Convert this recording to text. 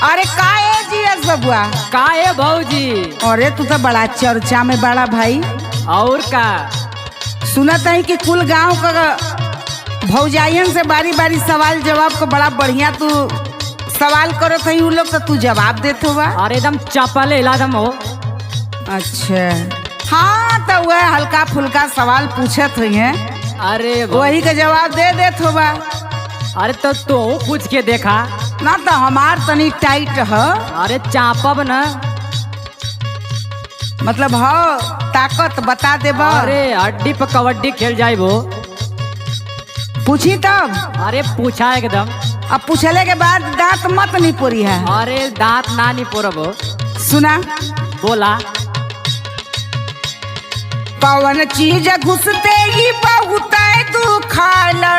अरे का है जी एस बबुआ? का है भौजी? अरे तू तो बड़ा चर्चा में बड़ा भाई। और का सुनत है कि कुल गांव का भौजाइयन से बारी बारी सवाल जवाब को बड़ा बढ़िया तू सवाल करत है, उ लोग तो तू जवाब देत हुआ। अरे एकदम चपल इलादम हो। अच्छा हाँ, तो वह हल्का फुल्का सवाल पूछत हुई है, अरे वही का जवाब दे देत होगा। अरे तो तू पूछ के देखा ना तो हमार तनी टाइट है। अरे चापब न। मतलब हो ताकत बता देबा। अरे हड्डी पे कबड्डी खेल जाइबो। पूछी तब? अरे पूछा एकदम। अब पूछले के बाद दांत मत नहीं पोरी है। अरे दांत ना नहीं पोरबो। सुना बोला। कौन चीज घुसते ही बहुत दुखाला